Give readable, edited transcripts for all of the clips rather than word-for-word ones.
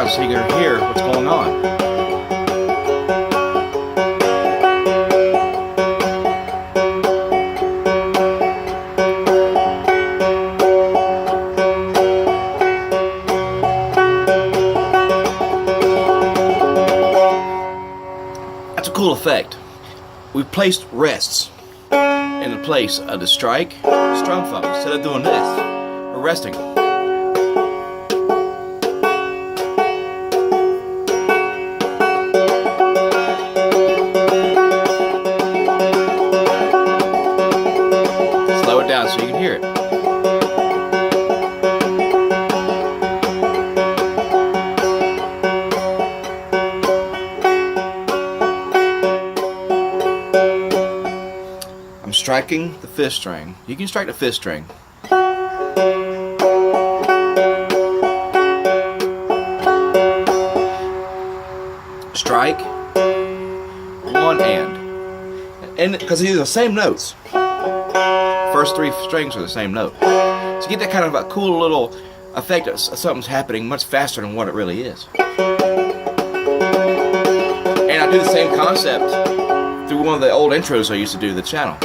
So you can hear what's going on. That's a cool effect. We've placed rests in the place of the strike, strum thumb. Instead of doing this, we're resting. Down so you can hear it. I'm striking the fifth string. You can strike the fifth string. Strike one and because these are the same notes. First three strings are the same note. So you get that kind of a cool little effect that something's happening much faster than what it really is. And I do the same concept through one of the old intros I used to do to the channel.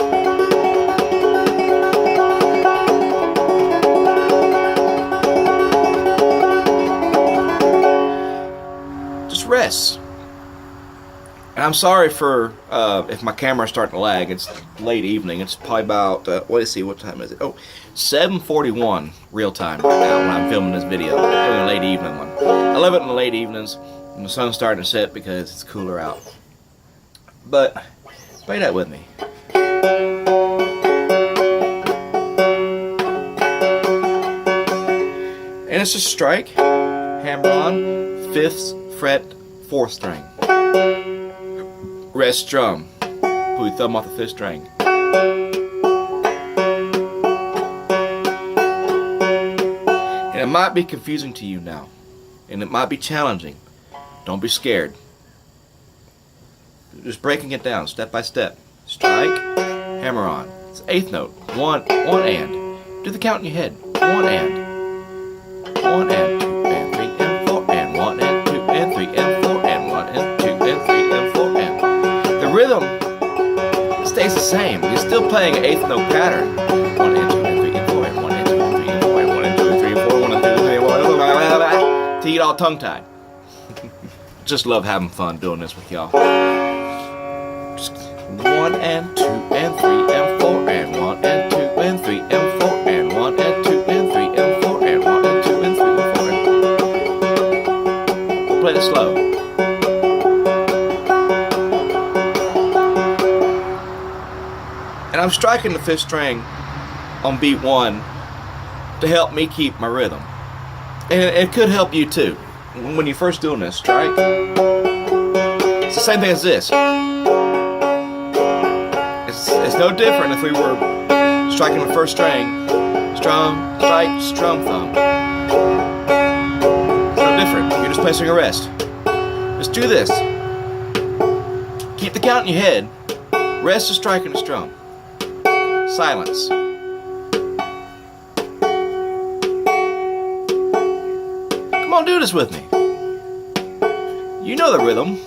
Just rest. And I'm sorry for if my camera's starting to lag. It's late evening. It's probably about, let's see, what time is it? Oh, 7:41 real time right now when I'm filming this video. I'm doing a late evening one. I love it in the late evenings when the sun's starting to set because it's cooler out. But play that with me. And it's just strike, hammer on, 5th fret, 4th string. Rest strum. Pull your thumb off the 5th string. And it might be confusing to you now. And it might be challenging. Don't be scared. Just breaking it down step by step. Strike, hammer on. It's 8th note. One and. Do the count in your head. One and. 1 and 2 and 3 and 4 and 1 and 2 and 3 and 4 and 1 and 2 and 3 and 4 and. The rhythm stays the same. You're still playing an 8th note pattern. 1 and 2 and 3 and 4 and 1 and 2 and 3 and 4 and 1 and 2 and 3 and 4 1 and 2 and 3 and 4 and 1 till you get all tongue-tied. Just love having fun doing this with y'all. Just 1 and 2 and 3 and 4 and 1 and 2 and 3 and 4 and 1 and 2 and 3 and 4 and 1 and 2 and 3 and 4 and play it slow. And I'm striking the 5th string on beat 1 to help me keep my rhythm. And it could help you too. When you're first doing this, strike. It's the same thing as this. It's no different if we were striking the 1st string. Strum, strike, strum, thumb. It's no different. You're just placing a rest. Just do this. Keep the count in your head. Rest is striking the strum. Silence. Come on, do this with me. You know the rhythm.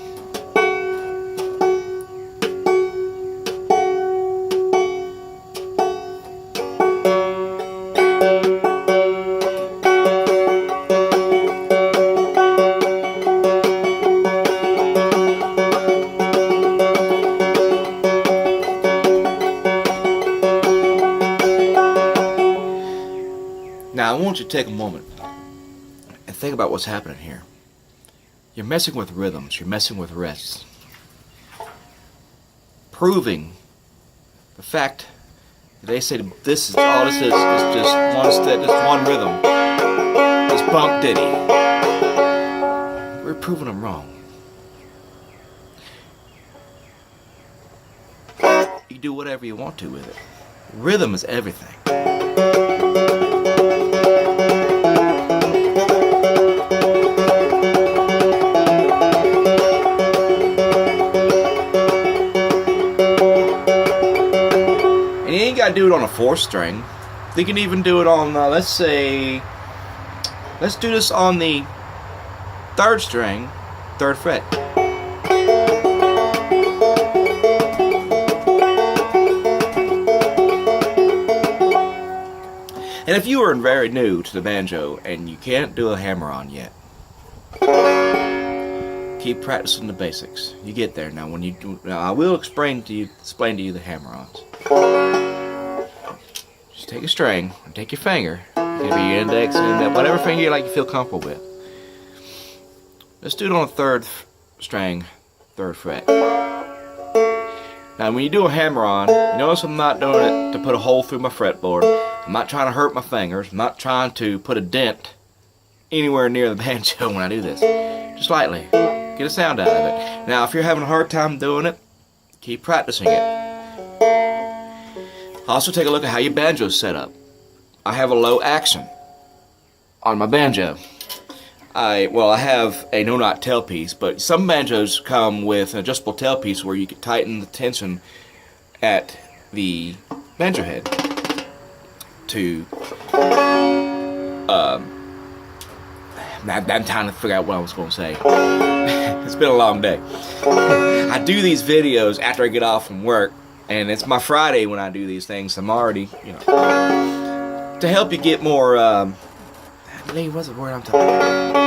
Now I want you to take a moment and think about what's happening here. You're messing with rhythms, you're messing with rests. Proving the fact that they say this is all this is just one step, just one rhythm. This bump ditty. we're proving them wrong. You do whatever you want to with it. Rhythm is everything. And you ain't got to do it on a 4th string. You can even do it on, let's do this on the 3rd string, 3rd fret. And if you are very new to the banjo and you can't do a hammer-on yet, keep practicing the basics. You get there. Now, I will explain to you the hammer-ons. Just take a string, and take your finger, give your index and whatever finger you feel comfortable with. Let's do it on a 3rd string, 3rd fret. Now, when you do a hammer-on, you notice I'm not doing it to put a hole through my fretboard. I'm not trying to hurt my fingers. I'm not trying to put a dent anywhere near the banjo when I do this. Just lightly. Get a sound out of it. Now, if you're having a hard time doing it, keep practicing it. Also, take a look at how your banjo is set up. I have a low action on my banjo. I have a no-knot tailpiece, but some banjos come with an adjustable tailpiece where you can tighten the tension at the banjo head to I'm trying to figure out what I was going to say. It's been a long day. I do these videos after I get off from work, and it's my Friday when I do these things. I'm already, to help you get more, what's the word I'm talking about?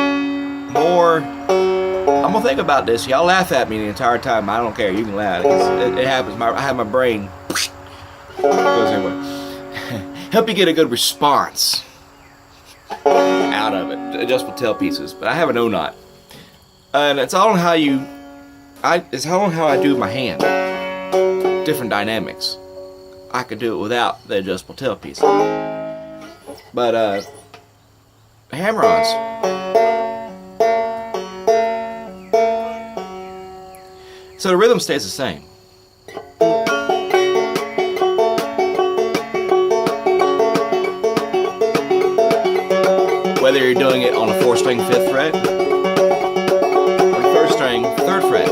More, I'm going to think about this. Y'all laugh at me the entire time. I don't care. You can laugh. It happens. I have my brain goes anyway. Help you get a good response out of it. Adjustable tail pieces. But I have a no-knot. And it's all on how it's all on how I do my hand. Different dynamics. I could do it without the adjustable tail piece. But hammer-ons. So the rhythm stays the same. Whether you're doing it on a 4th string 5th fret or 3rd string 3rd fret.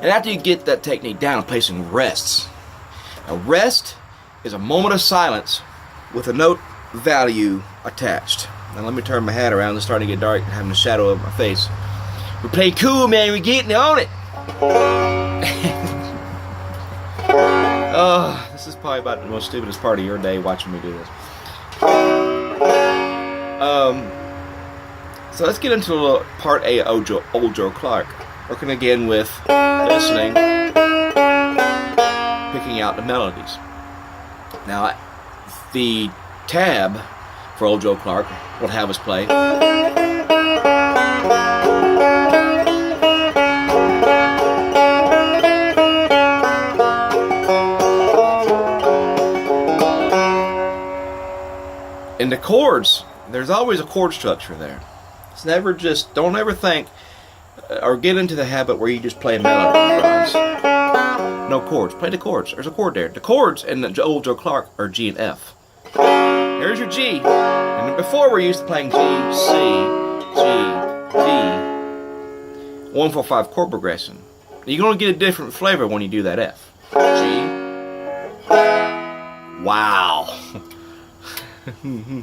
And after you get that technique down, placing rests. A rest is a moment of silence with a note value attached. Now let me turn my hat around. It's starting to get dark and having a shadow over my face. We're playing cool, man. We're getting on it. Oh, this is probably about the most stupidest part of your day, watching me do this. So let's get into a little part A of Old Joe Clark. Working again with listening, picking out the melodies. Now, the tab for Old Joe Clark will have us play. In the chords, there's always a chord structure there. It's never just, don't ever think or get into the habit where you just play melody runs. No chords. Play the chords. There's a chord there. The chords in the Old Joe Clark are G and F. There's your G. And before we're used to playing G, C, G, D. 1-4-5 chord progression. You're going to get a different flavor when you do that F. G. Wow.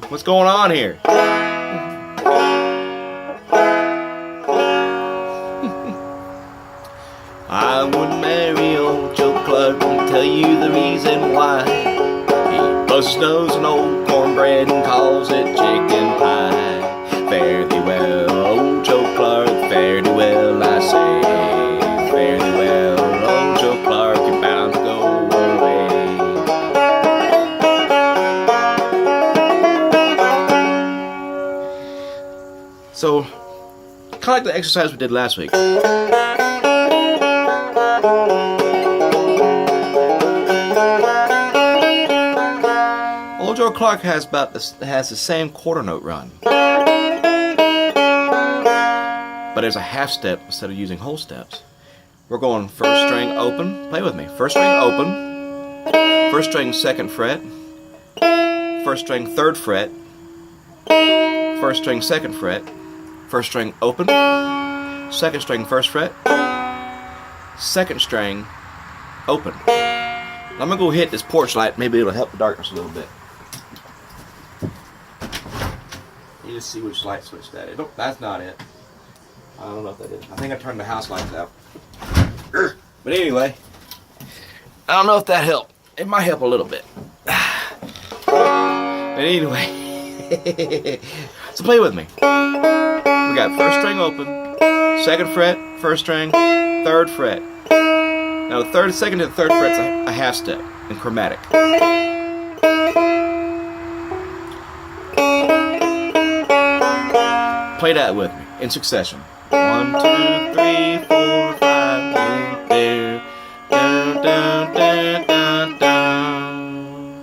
What's going on here? I would marry Old Joe Clark and tell you the reason why. He busts his nose in old cornbread and calls it chicken pie. Fare thee well, Old Joe Clark, fare thee well, I say. Fare thee well, Old Joe Clark, you're bound to go away. So, kind of like the exercise we did last week. Joe Clark has the same quarter note run, but there's a half step instead of using whole steps. We're going first string open. Play with me. First string open. First string second fret. First string third fret. First string second fret. First string open. Second string first fret. Second string open. I'm gonna go hit this porch light. Maybe it'll help the darkness a little bit. You just see which light switch that is. Nope, that's not it. I don't know if that is. I think I turned the house lights out. But anyway, I don't know if that helped. It might help a little bit. But anyway, so play with me. We got first string open, second fret, first string, third fret. Now the second to the third fret's a half step in chromatic. Play that with me in succession. 1, 2, 3, 4, 5, there, down, down, down, down, down.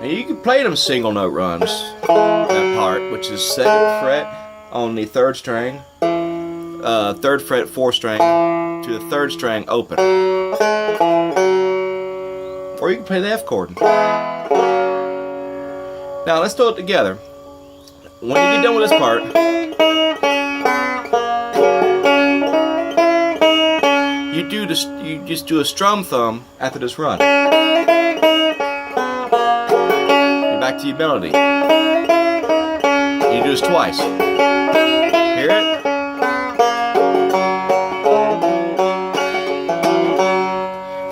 Now you can play them single note runs, that part, which is second fret on the third string, third fret fourth string to the third string open. Or you can play the F chord. Now let's do it together. When you get done with this part, you just do a strum thumb after this run. You're back to your melody. You do this twice. Hear it?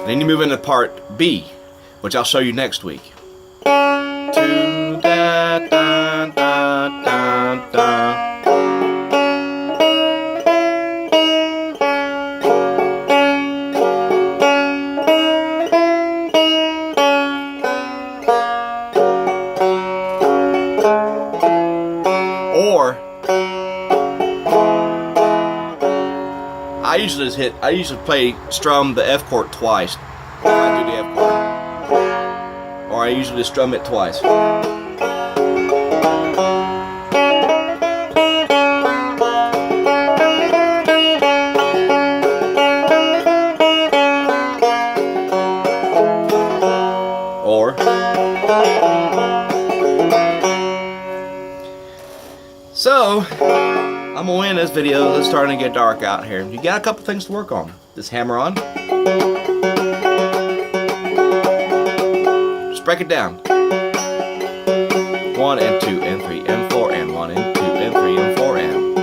Then you move into part B, which I'll show you next week. 2 da da da da da. Or I usually strum the F chord twice. I do the F chord. Or I usually strum it twice. So, I'm gonna end this video. It's starting to get dark out here. You got a couple things to work on. This hammer on. Just break it down. 1 and 2 and 3 and 4 and 1 and 2 and 3 and 4 and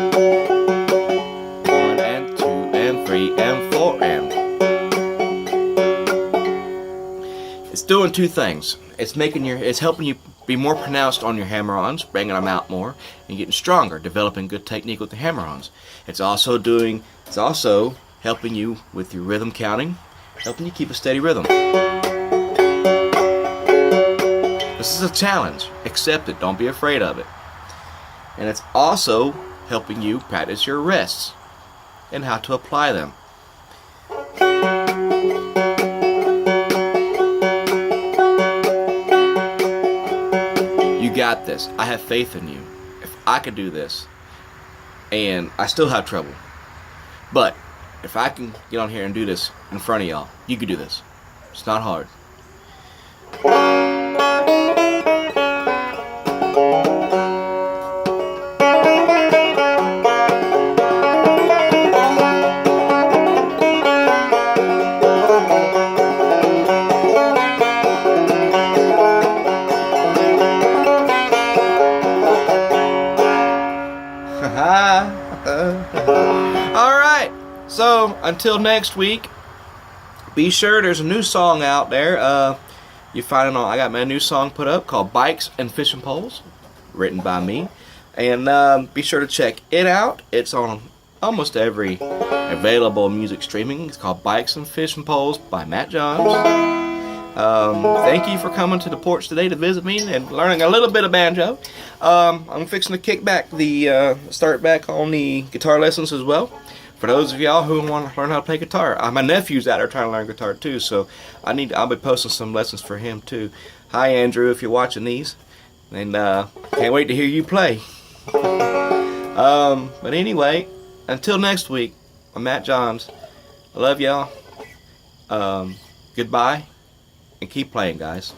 1 and 2 and 3 and 4 and. It's doing two things. It's helping you be more pronounced on your hammer-ons, bringing them out more, and getting stronger, developing good technique with the hammer-ons. It's also helping you with your rhythm counting, helping you keep a steady rhythm. This is a challenge. Accept it. Don't be afraid of it. And it's also helping you practice your rests and how to apply them. You got this. I have faith in you. If I could do this, and I still have trouble, but if I can get on here and do this in front of y'all, you can do this. It's not hard. Alright, so until next week, be sure there's a new song out there. You find it on, I got my new song put up called Bikes and Fishing Poles, written by me. And be sure to check it out. It's on almost every available music streaming. It's called Bikes and Fishing Poles by Matt Johns. Thank you for coming to the porch today to visit me and learning a little bit of banjo. I'm fixing to kick back start back on the guitar lessons as well. For those of y'all who want to learn how to play guitar, my nephew's out there trying to learn guitar too, so I'll be posting some lessons for him too. Hi Andrew, if you're watching these, and can't wait to hear you play. But anyway, until next week, I'm Matt Johns. I love y'all. Goodbye, and keep playing, guys.